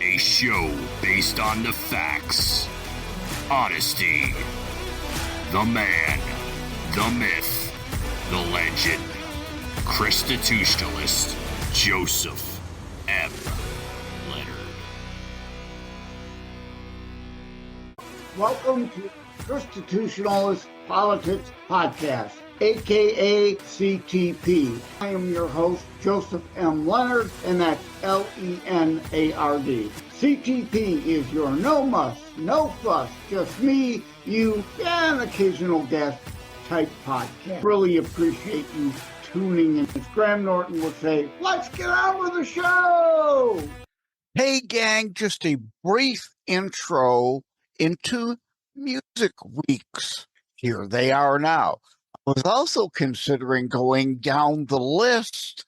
A show based on the facts, honesty, the man, the myth, the legend, constitutionalist Joseph M. Leonard. Welcome to Constitutionalist Politics Podcast, aka CTP. I am your host, Joseph M. Leonard, and that's L-E-N-A-R-D. CTP is your no muss, no fuss, just me, you, and an occasional guest type podcast. Really appreciate you tuning in. As Graham Norton would say, let's get on with the show! Hey gang, just a brief intro into Music Weeks. Here they are now. I was also considering going down the list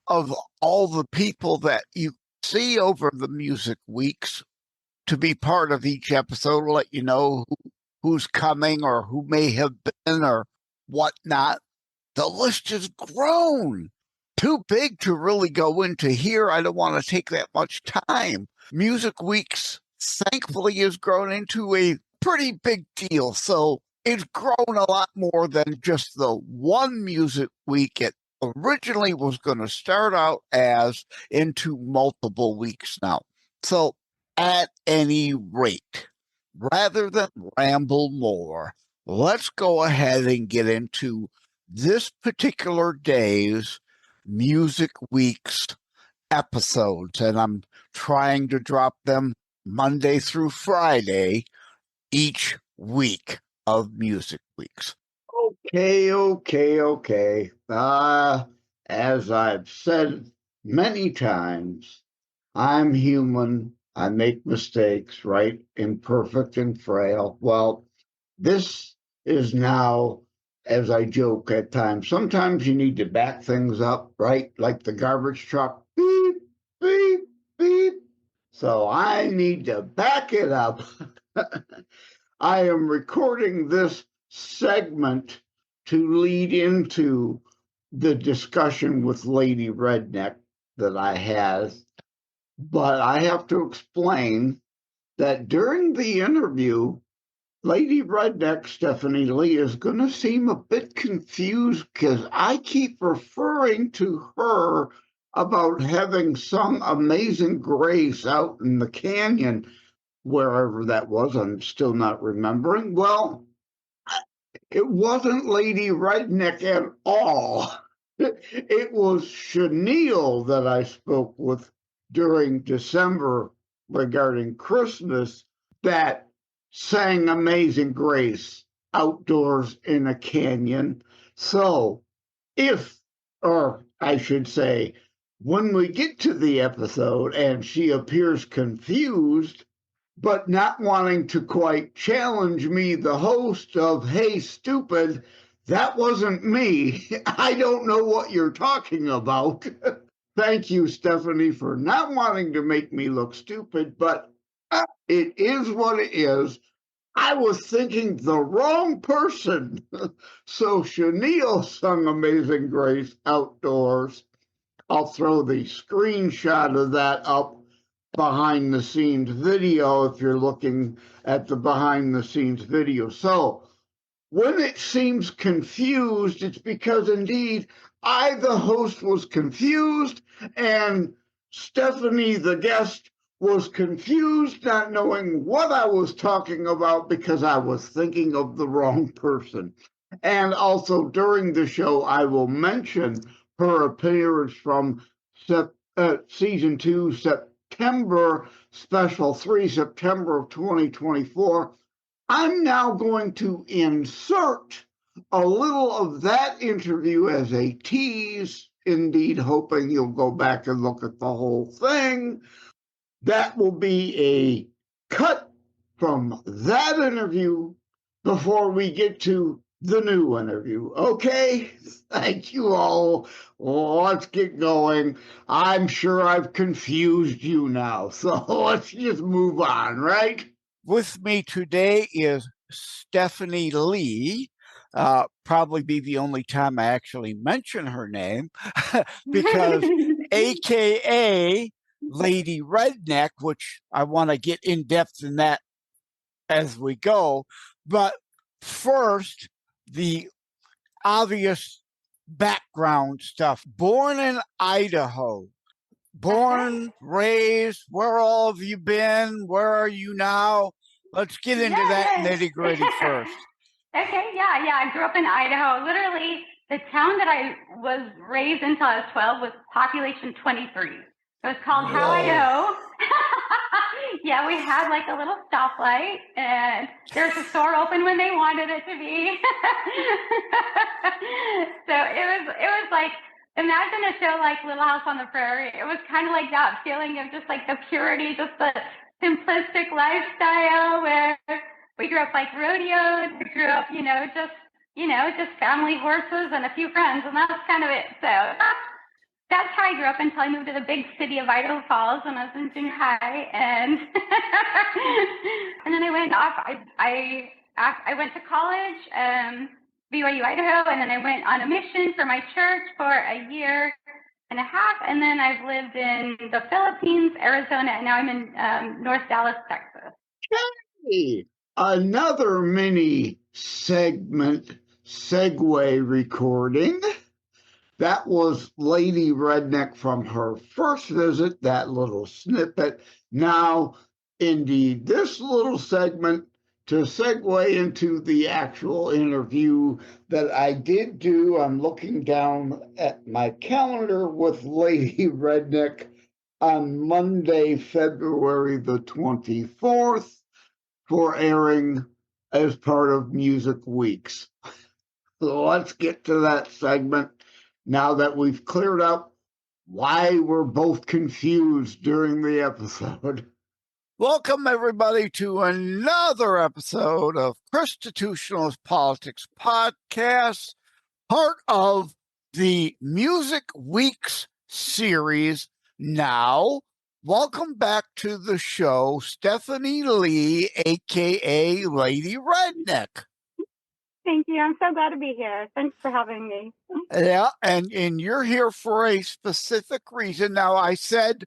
of all the people that you see over the Music Weeks to be part of each episode, let you know who's coming or who may have been or whatnot. The list has grown. Too big to really go into here. I don't want to take that much time. Music Weeks, thankfully, has grown into a pretty big deal. So it's grown a lot more than just the one Music Week it originally was going to start out as into multiple weeks now. So at any rate, rather than ramble more, let's go ahead and get into this particular day's Music Weeks episodes. And I'm trying to drop them Monday through Friday each week of Music Weeks. Okay. As I've said many times, I'm human. I make mistakes, right? Imperfect and frail. Well, this is now, as I joke at times, sometimes you need to back things up, right? Like the garbage truck. Beep, beep, beep. So I need to back it up. I am recording this segment to lead into the discussion with Lady Redneck that I had. But I have to explain that during the interview, Lady Redneck, Stephanie Lee, is going to seem a bit confused because I keep referring to her about having sung Amazing Grace out in the canyon, wherever that was. I'm still not remembering. Well, it wasn't Lady Redneck at all. It was Chenille that I spoke with during December regarding Christmas that sang Amazing Grace outdoors in a canyon. So or I should say, when we get to the episode and she appears confused, but not wanting to quite challenge me, the host, of, hey, stupid, that wasn't me. I don't know what you're talking about. Thank you, Stephanie, for not wanting to make me look stupid, but it is what it is. I was thinking the wrong person. So Chenille sung Amazing Grace outdoors. I'll throw the screenshot of that up behind the scenes video if you're looking at the behind the scenes video. So when it seems confused, it's because indeed I, the host, was confused, and Stephanie, the guest, was confused, not knowing what I was talking about because I was thinking of the wrong person. And also during the show, I will mention her appearance from season 2, September Special 3, September of 2024. I'm now going to insert a little of that interview as a tease, indeed hoping you'll go back and look at the whole thing. That will be a cut from that interview before we get to the new interview. Okay? Thank you all. Let's get going. I'm sure I've confused you now, so let's just move on, right? With me today is Stephanie Lee. Probably be the only time I actually mention her name because AKA Lady Redneck, which I want to get in depth in that as we go. But first, the obvious background stuff. Born in Idaho. Born, raised, where all have you been? Where are you now? Let's get into that nitty-gritty first. Okay, yeah. I grew up in Idaho. Literally, the town that I was raised until I was 12 was population 23. It was called Howe, Idaho. Yeah, we had like a little stoplight, and there's a store open when they wanted it to be. So it was like, imagine a show like Little House on the Prairie. It was kind of like that feeling of just like the purity, just the simplistic lifestyle where we grew up like rodeos. We grew up, just family horses and a few friends, and that was kind of it. So that's how I grew up until I moved to the big city of Idaho Falls when I was in junior high, and and then I went off. I went to college, BYU Idaho, and then I went on a mission for my church for a year and a half, and then I've lived in the Philippines, Arizona, and now I'm in North Dallas, Texas. Hey, another mini segment segue recording. That was Lady Redneck from her first visit, that little snippet. Now, indeed, this little segment to segue into the actual interview that I did do. I'm looking down at my calendar with Lady Redneck on Monday, February the 24th for airing as part of Music Weeks. So let's get to that segment now that we've cleared up why we're both confused during the episode. Welcome, everybody, to another episode of Constitutionalist Politics Podcast, part of the Music Weeks series. Now, welcome back to the show, Stephanie Lee, a.k.a. Lady Redneck. Thank you. I'm so glad to be here. Thanks for having me. Yeah, and you're here for a specific reason. Now, I said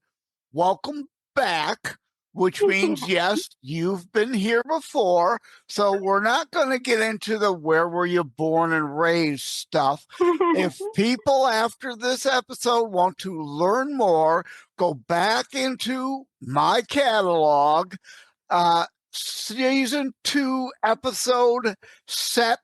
welcome back, which means, yes, you've been here before. So we're not going to get into the where were you born and raised stuff. If people after this episode want to learn more, go back into my catalog. Season 2 episode set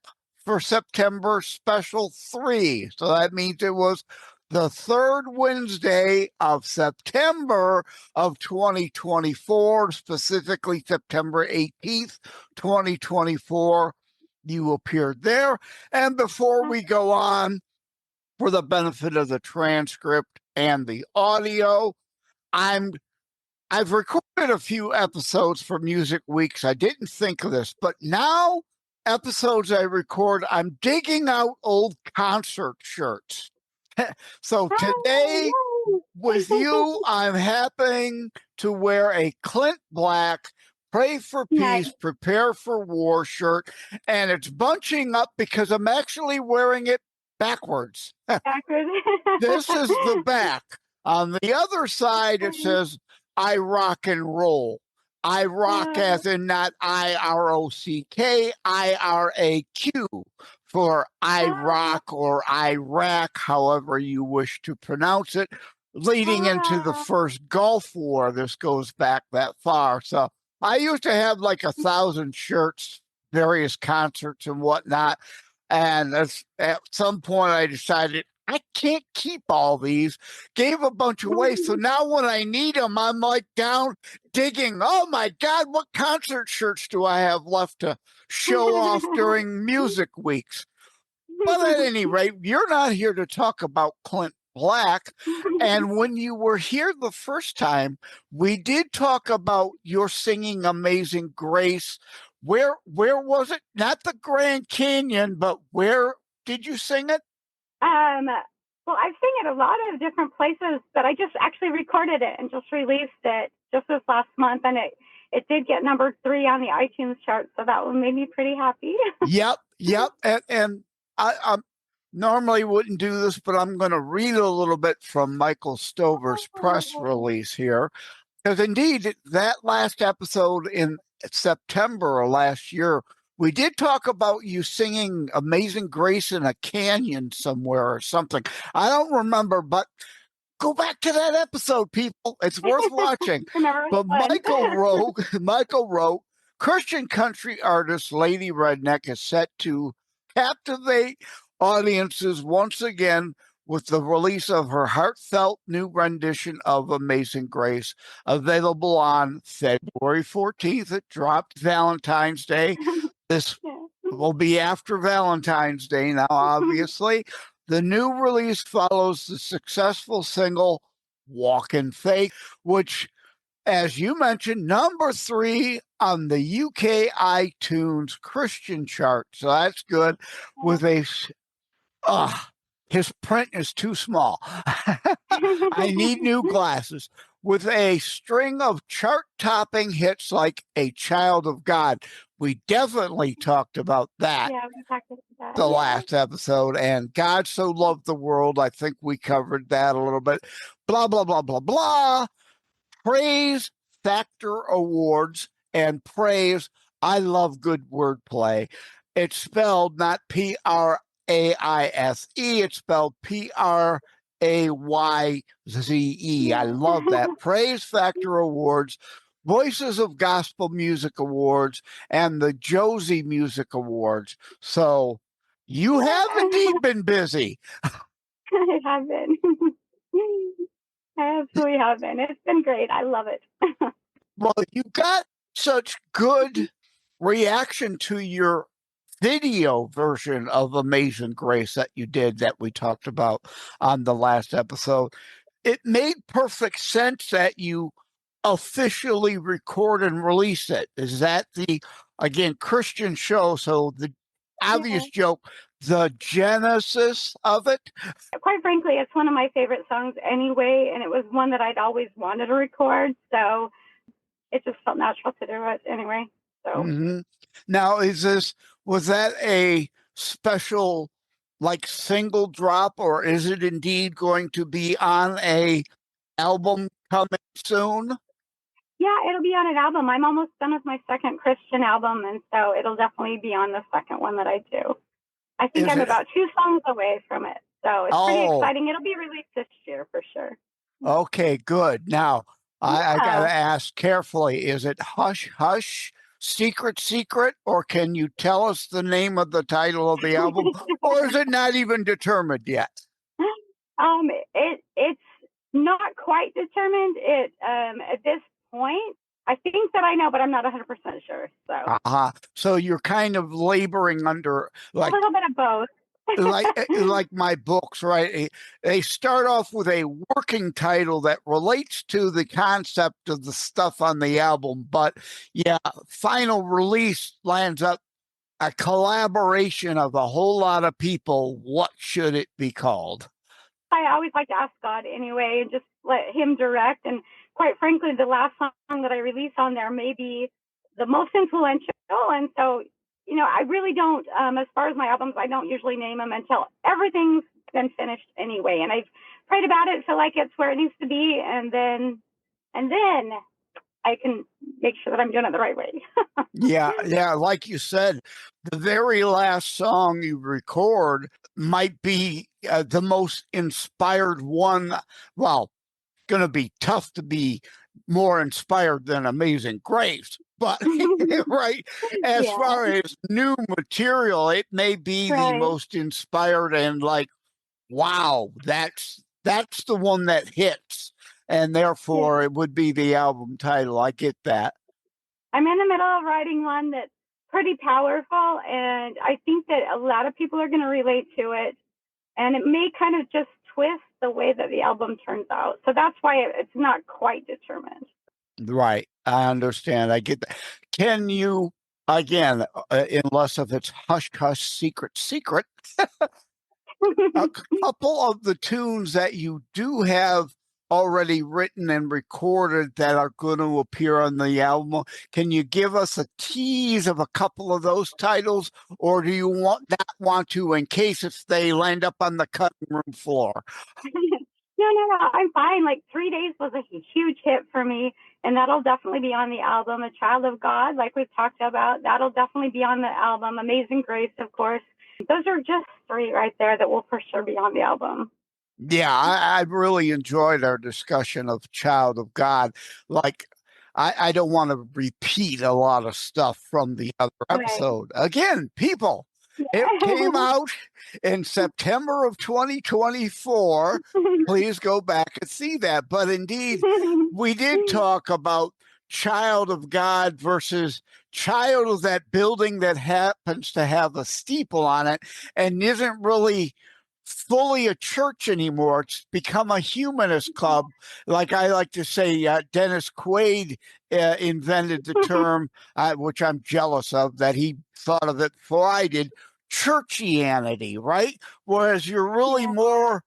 for September special 3. So that means it was the third Wednesday of September of 2024, specifically September 18th, 2024. You appeared there. And before we go on, for the benefit of the transcript and the audio, I've recorded a few episodes for Music Weeks. I didn't think of this, but now episodes I record, I'm digging out old concert shirts. So today with you, I'm happening to wear a Clint Black Pray for Peace, Prepare for War shirt, and it's bunching up because I'm actually wearing it backwards. This is the back. On the other side, it says, I rock and roll. I rock as in not I-R-O-C-K, I-R-A-Q for I rock or Iraq, however you wish to pronounce it, leading into the first Gulf War. This goes back that far. So I used to have like 1,000 shirts, various concerts and whatnot. And at some point I decided I can't keep all these, gave a bunch away. So now when I need them, I'm like down digging. Oh my God, what concert shirts do I have left to show off during Music Weeks? But at any rate, you're not here to talk about Clint Black. And when you were here the first time, we did talk about your singing Amazing Grace. Where was it? Not the Grand Canyon, but where did you sing it? Well, I've sing it a lot of different places, but I just actually recorded it and just released it just this last month, and it did get number 3 on the iTunes chart, so that one made me pretty happy. Yep. And normally wouldn't do this, but I'm going to read a little bit from Michael Stover's press release here. Because indeed, that last episode in September of last year, we did talk about you singing Amazing Grace in a canyon somewhere or something. I don't remember, but go back to that episode, people. It's worth watching. But Michael wrote, Christian country artist Lady Redneck is set to captivate audiences once again with the release of her heartfelt new rendition of Amazing Grace, available on February 14th. It dropped Valentine's Day. This will be after Valentine's Day now, obviously. The new release follows the successful single Walk in Faith, which, as you mentioned, number 3 on the UK iTunes Christian chart. So that's good. With his print is too small. I need new glasses. With a string of chart-topping hits like A Child of God. We definitely talked about that. Yeah, we talked about that. The last episode, and God So Loved the World. I think we covered that a little bit. Blah, blah, blah, blah, blah. Praise Factor Awards and praise. I love good wordplay. It's spelled not Praise. It's spelled Prayze. I love that. Praise Factor Awards, Voices of Gospel Music Awards, and the Josie Music Awards. So you have indeed been busy. I have been. I absolutely have been. It's been great. I love it. Well, you got such good reaction to your video version of Amazing Grace that you did that we talked about on the last episode. It made perfect sense that you officially record and release it. Is that the, again, Christian show? So the obvious joke, the genesis of it? Quite frankly, it's one of my favorite songs anyway, and it was one that I'd always wanted to record. So it just felt natural to do it anyway. So Now, was that a special like single drop, or is it indeed going to be on a album coming soon? Yeah, it'll be on an album. I'm almost done with my second Christian album, and so it'll definitely be on the second one that I do. I think I'm about 2 songs away from it. So it's pretty exciting. It'll be released this year for sure. Okay, good. Now, I got to ask carefully, is it Hush Hush, Secret Secret, or can you tell us the name of the title of the album, or is it not even determined yet? It's not quite determined. At this point, I think that I know, but I'm not 100% sure. So, so you're kind of laboring under like a little bit of both. like my books, right? They start off with a working title that relates to the concept of the stuff on the album, but final release lands up a collaboration of a whole lot of people. What should it be called? I always like to ask God anyway, and just let Him direct. And quite frankly, the last song that I released on there may be the most influential, and so. I really don't, as far as my albums, I don't usually name them until everything's been finished anyway. And I've prayed about it, feel like it's where it needs to be. And then I can make sure that I'm doing it the right way. Yeah. Like you said, the very last song you record might be the most inspired one. Well, going to be tough to be more inspired than Amazing Grace. But right, as far as new material, it may be the most inspired and like, wow, that's the one that hits, and therefore it would be the album title. I get that. I'm in the middle of writing one that's pretty powerful, and I think that a lot of people are going to relate to it, and it may kind of just twist the way that the album turns out. So that's why it's not quite determined. Right. I understand. I get that. Can you, again, unless if it's Hush Hush, Secret Secret, a couple of the tunes that you do have already written and recorded that are going to appear on the album. Can you give us a tease of a couple of those titles, or do you not want to, in case if they land up on the cutting room floor? No, I'm fine. Like 3 Days was a huge hit for me, and that'll definitely be on the album. A Child of God, like we've talked about, that'll definitely be on the album. Amazing Grace, of course. Those are just 3 right there that will for sure be on the album. Yeah, I really enjoyed our discussion of Child of God. Like, I don't want to repeat a lot of stuff from the other episode. Right. Again, people, it came out in September of 2024. Please go back and see that. But indeed, we did talk about Child of God versus child of that building that happens to have a steeple on it and isn't really fully a church anymore. It's become a humanist club. Like I like to say, Dennis Quaid invented the term, which I'm jealous of, that he thought of it before I did, churchianity, right? Whereas you're really more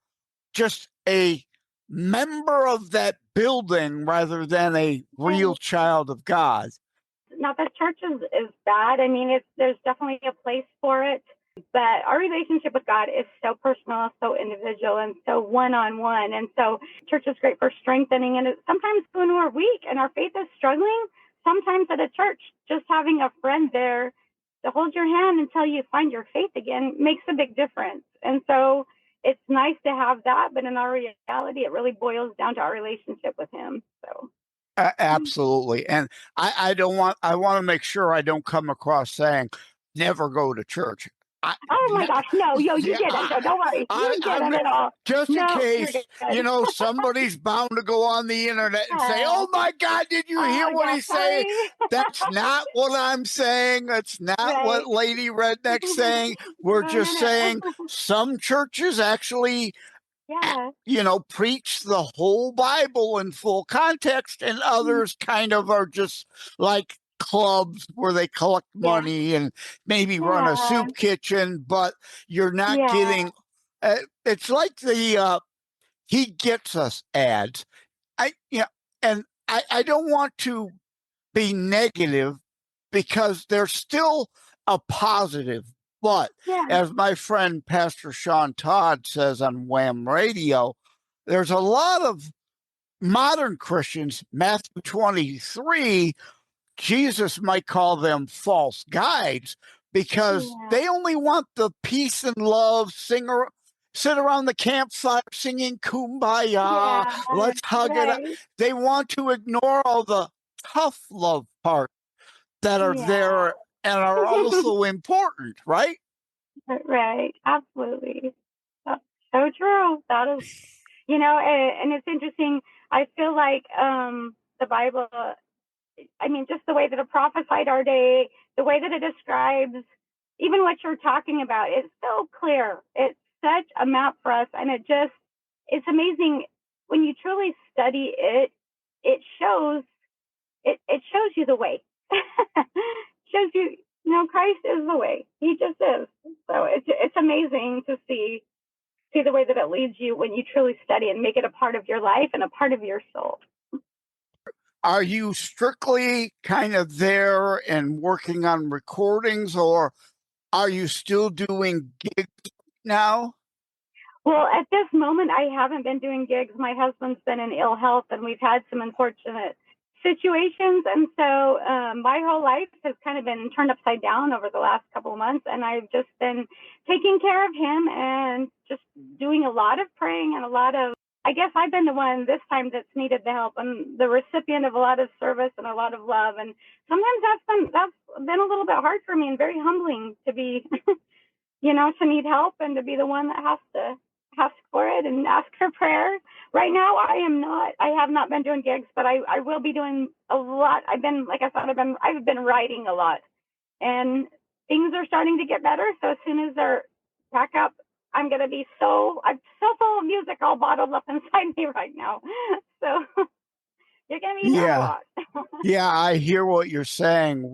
just a member of that building rather than a real child of God. Not that church is bad. I mean, there's definitely a place for it. But our relationship with God is so personal, so individual, and so one-on-one. And so church is great for strengthening. And sometimes when we're weak and our faith is struggling, sometimes at a church, just having a friend there to hold your hand until you find your faith again makes a big difference. And so it's nice to have that. But in our reality, it really boils down to our relationship with him. So. Absolutely. And I want to make sure I don't come across saying never go to church. Oh my gosh, no, you didn't. Don't worry. You didn't at all. Just in case, somebody's bound to go on the internet and say, oh my God, did you hear what he's saying? That's not what I'm saying. That's not what Lady Redneck's saying. We're just saying some churches actually preach the whole Bible in full context, and others kind of are just like clubs where they collect money and maybe run a soup kitchen, but you're not getting it's like the he gets us ads. I don't want to be negative because there's still a positive. But as my friend Pastor Sean Todd says on Wham Radio, there's a lot of modern Christians, Matthew 23, Jesus might call them false guides because they only want the peace and love, sit around the campfire singing Kumbaya, let's hug it up. They want to ignore all the tough love parts that are there and are also important, right? Right, absolutely. That's so true. That is, and it's interesting. I feel like the Bible, I mean, just the way that it prophesied our day, the way that it describes even what you're talking about, it's so clear. It's such a map for us. And it's amazing when you truly study it, it shows you the way. Shows you, Christ is the way. He just is. So it's amazing to see the way that it leads you when you truly study and make it a part of your life and a part of your soul. Are you strictly kind of there and working on recordings, or are you still doing gigs now? Well, at this moment, I haven't been doing gigs. My husband's been in ill health, and we've had some unfortunate situations. And so my whole life has kind of been turned upside down over the last couple of months. And I've just been taking care of him and just doing a lot of praying and I guess I've been the one this time that's needed the help and the recipient of a lot of service and a lot of love. And sometimes that's been a little bit hard for me and very humbling to be, to need help and to be the one that has to ask for it and ask for prayer. Right now, I have not been doing gigs, but I will be doing a lot. I've been writing a lot, and things are starting to get better. So as soon as they're back up, I'm so full of music all bottled up inside me right now. So you're going to be a lot. Yeah, I hear what you're saying.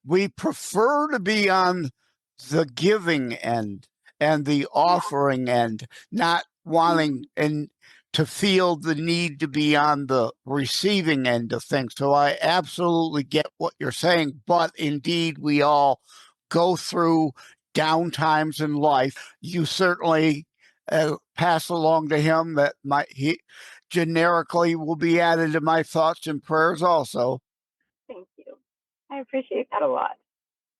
We prefer to be on the giving end and the offering end, not wanting, and to feel the need to be on the receiving end of things. So I absolutely get what you're saying, but indeed we all go through down times in life. You certainly pass along to him that he generically will be added to my thoughts and prayers also. Thank you. I appreciate that a lot.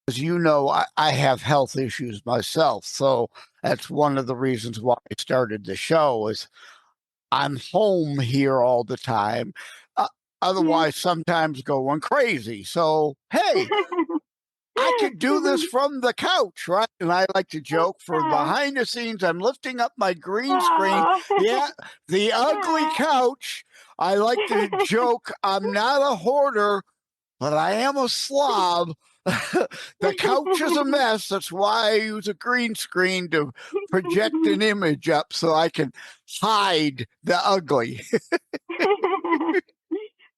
As you know, I have health issues myself, so that's one of the reasons why I started the show. Is I'm home here all the time, otherwise sometimes going crazy. So hey, I could do this from the couch, right? And I like to joke for behind the scenes, I'm lifting up my green screen. Yeah, the ugly couch. I like to joke, I'm not a hoarder, but I am a slob. The couch is a mess. That's why I use a green screen to project an image up so I can hide the ugly.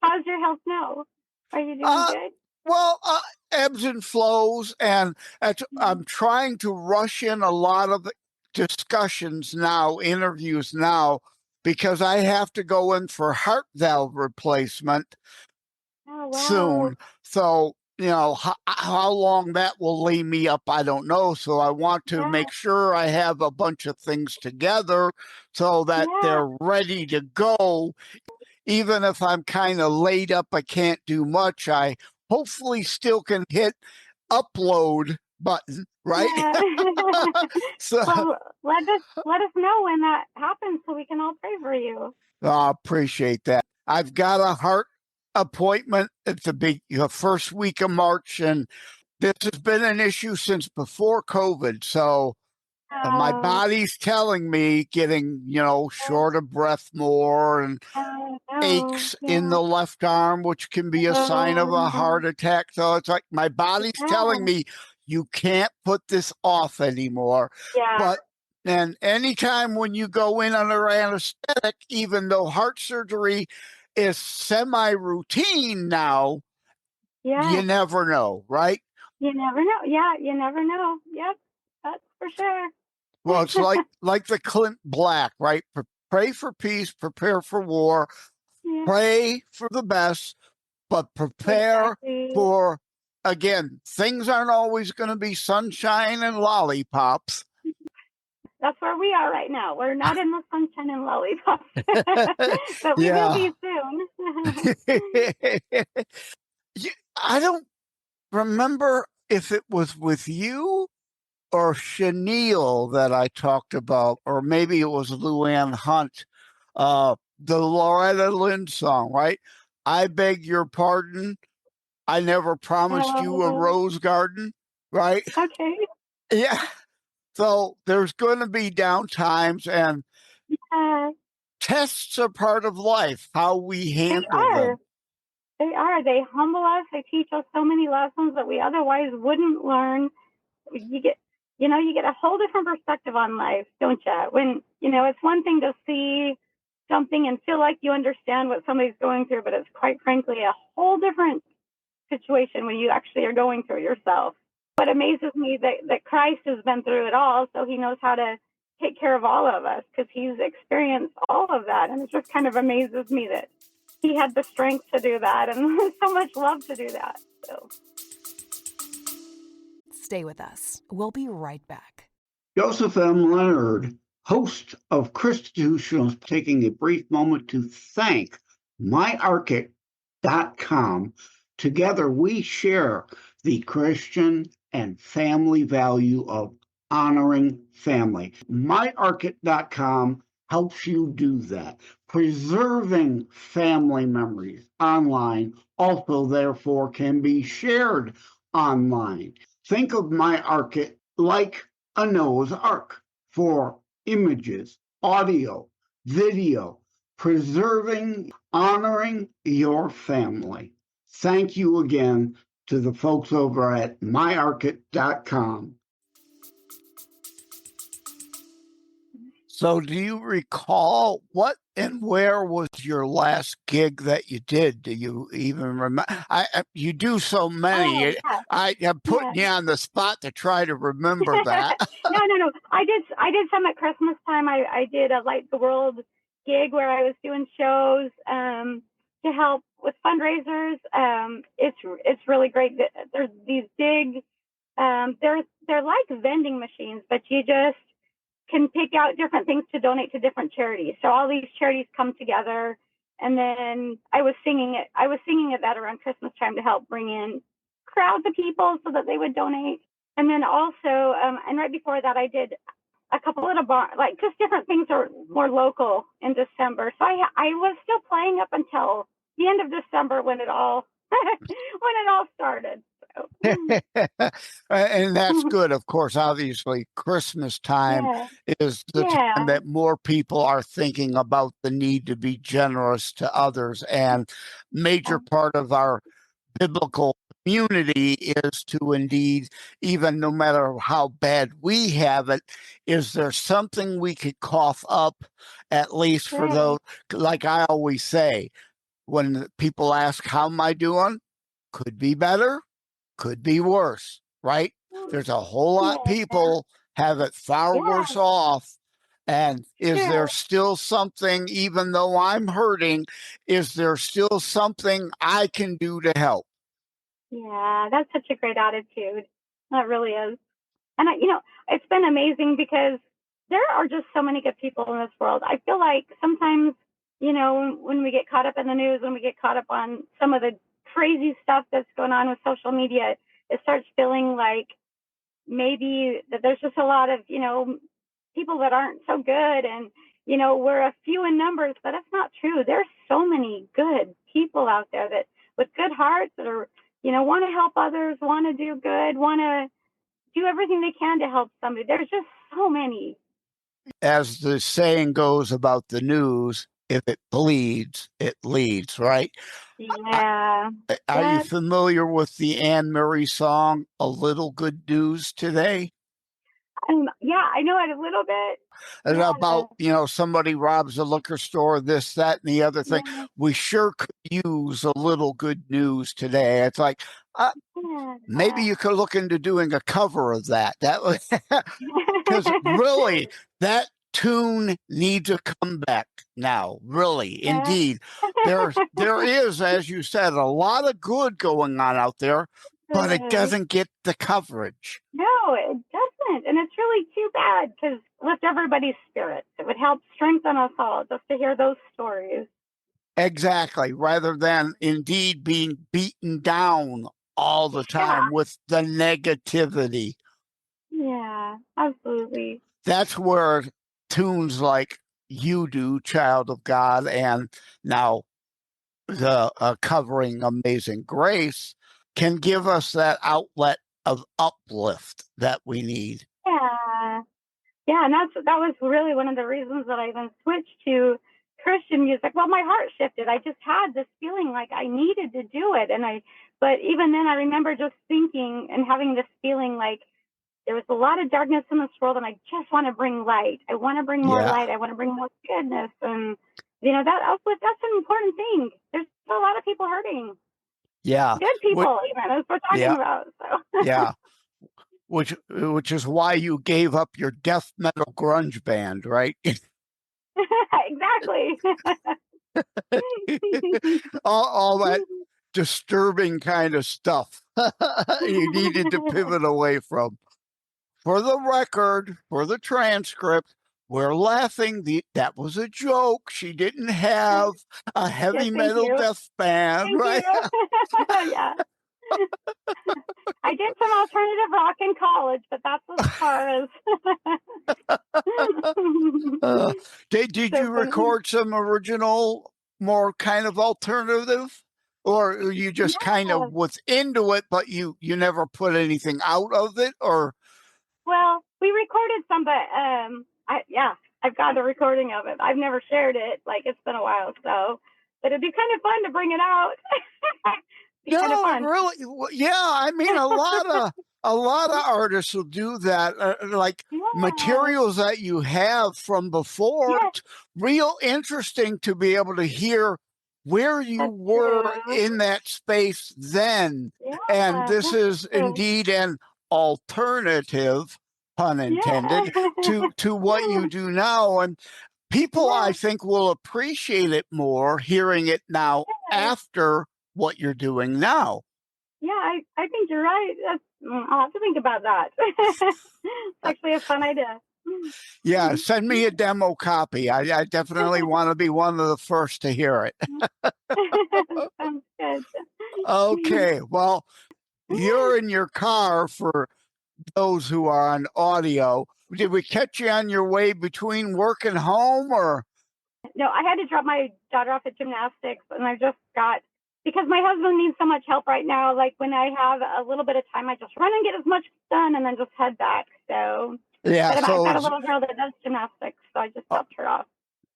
How's your health now? Are you doing good? Well, ebbs and flows, and I'm trying to rush in a lot of discussions now, interviews now, because I have to go in for heart valve replacement soon. So, how long that will lay me up, I don't know. So I want to make sure I have a bunch of things together so that they're ready to go. Even if I'm kind of laid up, I can't do much, I hopefully still can hit upload button, right? Yeah. So well, let us know when that happens so we can all pray for you. I appreciate that. I've got a heart appointment at the first week of March, and this has been an issue since before COVID. So my body's telling me getting, short of breath more and aches in the left arm, which can be a sign of a heart attack. So it's like my body's telling me you can't put this off anymore. Yeah. And anytime when you go in under anesthetic, even though heart surgery is semi-routine now, you never know, right? You never know. Yeah, you never know. Yep, that's for sure. Well, it's like the Clint Black, right? Pray for peace, prepare for war, pray for the best, but prepare for, again, things aren't always going to be sunshine and lollipops. That's where we are right now. We're not in the sunshine and lollipops, but we will be soon. I don't remember if it was with you or Chenille that I talked about, or maybe it was Luann Hunt, the Loretta Lynn song, right? I beg your pardon. I never promised you a rose garden, right? Okay. Yeah. So there's going to be down times, and tests are part of life, how we handle them. They are. They humble us. They teach us so many lessons that we otherwise wouldn't learn. You get a whole different perspective on life, don't you? When, it's one thing to see something and feel like you understand what somebody's going through, but it's quite frankly a whole different situation when you actually are going through it yourself. What amazes me that Christ has been through it all, so he knows how to take care of all of us because he's experienced all of that. And it just kind of amazes me that he had the strength to do that and so much love to do that. So. Stay with us. We'll be right back. Joseph M. Leonard, host of Christitutional, taking a brief moment to thank myarchic.com. Together we share the Christian and family value of honoring family. myarchic.com helps you do that. Preserving family memories online also, therefore, can be shared online. Think of myArchic like a Noah's Ark for images, audio, video, preserving, honoring your family. Thank you again to the folks over at myarchic.com. So do you recall what and where was your last gig that you did? Do you even remember? You do so many. Yeah. I am putting you on the spot to try to remember that. No. I did some at Christmas time. I did a Light the World gig where I was doing shows to help with fundraisers. It's really great. There's these big, they're like vending machines, but you just can pick out different things to donate to different charities. So all these charities come together, and then I was singing at that around Christmas time to help bring in crowds of people so that they would donate. And then also, and right before that, I did a couple of like just different things are more local in December. So I was still playing up until the end of December when it all started. So. And that's good. Of course, obviously, Christmas time is the time that more people are thinking about the need to be generous to others. And major part of our biblical community is to indeed, even no matter how bad we have it, is there something we could cough up, at least for those, like I always say, when people ask, how am I doing? Could be better, could be worse, right? There's a whole lot of people have it far worse off. And is there still something, even though I'm hurting, is there still something I can do to help? Yeah, that's such a great attitude. That really is. And, it's been amazing because there are just so many good people in this world. I feel like sometimes, when we get caught up in the news, when we get caught up on some of the crazy stuff that's going on with social media, it starts feeling like maybe that there's just a lot of, people that aren't so good. And, we're a few in numbers, but that's not true. There's so many good people out there that with good hearts that are, want to help others, want to do good, want to do everything they can to help somebody. There's just so many. As the saying goes about the news, if it bleeds, it leads, right? Yeah. Are you familiar with the Anne Murray song, A Little Good News Today? Yeah, I know it a little bit. It's about, somebody robs a liquor store, this, that, and the other thing. We sure could use a little good news today. It's like, maybe you could look into doing a cover of that. That was because really that tune needs a comeback now. Really, indeed, there is, as you said, a lot of good going on out there, but it doesn't get the coverage. No, it doesn't, and it's really too bad because lift everybody's spirits. It would help strengthen us all just to hear those stories. Exactly, rather than indeed being beaten down all the time with the negativity. Yeah, absolutely. That's where tunes like You Do, Child of God, and now the covering Amazing Grace can give us that outlet of uplift that we need. Yeah, and that was really one of the reasons that I then switched to Christian music. Well, my heart shifted. I just had this feeling like I needed to do it, but even then, I remember just thinking and having this feeling like there was a lot of darkness in this world, and I just want to bring light. I want to bring more light. I want to bring more goodness, and that's an important thing. There's a lot of people hurting. Yeah, good people, even as we're talking about. So. Yeah. Which is why you gave up your death metal grunge band, right? Exactly. all that disturbing kind of stuff you needed to pivot away from. For the record, for the transcript, we're laughing. That was a joke. She didn't have a heavy metal death band, right? Yeah. I did some alternative rock in college, but that's as far as. Did you record some original, more kind of alternative? Or you just kind of was into it, but you never put anything out of it? Or well, we recorded some, but I've got a recording of it. I've never shared it. Like, it's been a while, so but it'd be kind of fun to bring it out. No, really, yeah. I mean, a lot of artists will do that. Like materials that you have from before. It's real interesting to be able to hear where you were in that space then. And this is indeed an alternative, pun intended, to what you do now. And People, I think, will appreciate it more hearing it now after what you're doing now. Yeah, I think you're right. I'll have to think about that. It's actually a fun idea. Yeah, send me a demo copy. I definitely want to be one of the first to hear it. Sounds good. Okay, well, you're in your car for those who are on audio. Did we catch you on your way between work and home, or? No, I had to drop my daughter off at gymnastics, and I just got, because my husband needs so much help right now, like when I have a little bit of time, I just run and get as much done and then just head back. So, yeah, but I've got a little girl that does gymnastics, so I just dropped her off.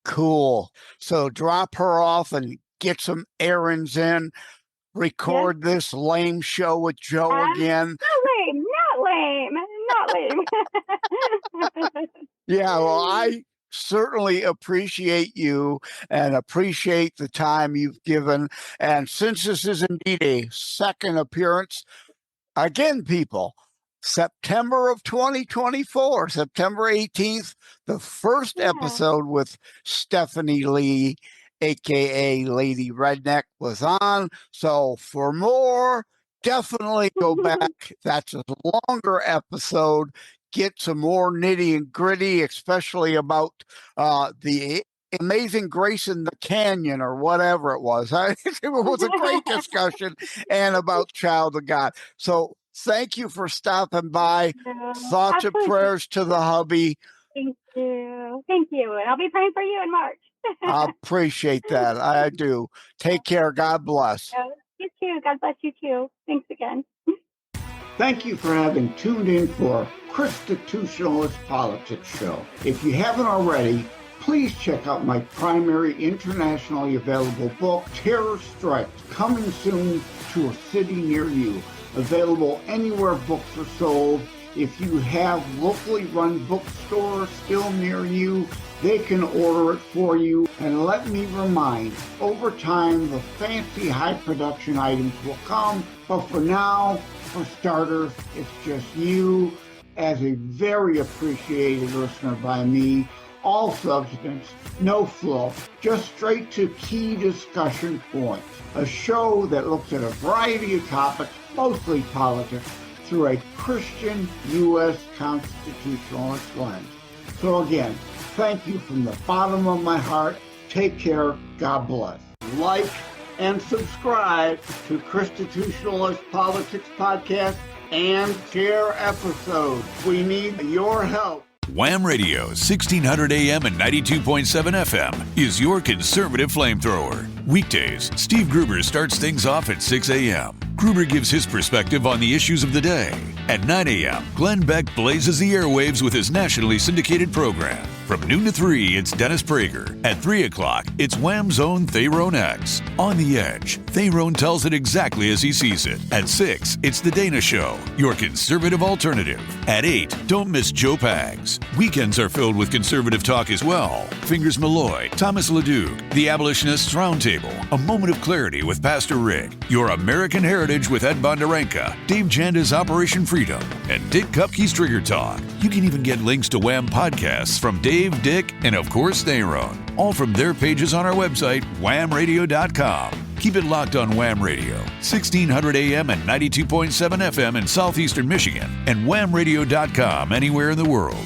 Cool. So drop her off and get some errands in. Record this lame show with Joe again. Not lame. Yeah, well, I certainly appreciate you and appreciate the time you've given. And since this is indeed a second appearance, again, people, September of 2024, September 18th, the first episode with Stephanie Lee, aka Lady Redneck, was on. So for more, definitely go back. That's a longer episode. Get some more nitty and gritty, especially about the Amazing Grace in the Canyon or whatever it was. It was a great discussion, and about Child of God. So thank you for stopping by. Thoughts and prayers to the hubby. Thank you. And I'll be praying for you in March. I appreciate that. I do. Take care. God bless. You too. God bless you too. Thanks again. Thank you for having tuned in for Constitutionalist Politics Show. If you haven't already, please check out my primary internationally available book, Terror Strikes, coming soon to a city near you. Available anywhere books are sold. If you have locally run bookstores still near you, they can order it for you. And let me remind, over time, the fancy high production items will come. But for now, for starters, it's just you as a very appreciated listener by me. All substance, no fluff, just straight to key discussion points. A show that looks at a variety of topics, mostly politics, through a Christian U.S. constitutionalist lens. So again, thank you from the bottom of my heart. Take care. God bless. Like and subscribe to Constitutionalist Politics Podcast and share episodes. We need your help. Wham Radio, 1600 AM and 92.7 FM is your conservative flamethrower. Weekdays, Steve Gruber starts things off at 6 a.m. Gruber gives his perspective on the issues of the day. At 9 a.m., Glenn Beck blazes the airwaves with his nationally syndicated program. From noon to 3, it's Dennis Prager. At 3 o'clock, it's Wham's own Therone X. On the Edge, Therone tells it exactly as he sees it. At 6, it's The Dana Show, your conservative alternative. At 8, don't miss Joe Pags. Weekends are filled with conservative talk as well. Fingers Malloy, Thomas LeDuc, The Abolitionists Roundtable, A Moment of Clarity with Pastor Rick, Your American Heritage with Ed Bondarenka, Dave Janda's Operation Freedom, and Dick Kupke's Trigger Talk. You can even get links to Wham podcasts from Dave, Dick, and of course Therone, all from their pages on our website, whamradio.com. Keep it locked on Wham Radio, 1600 AM and 92.7 FM in southeastern Michigan, and whamradio.com anywhere in the world.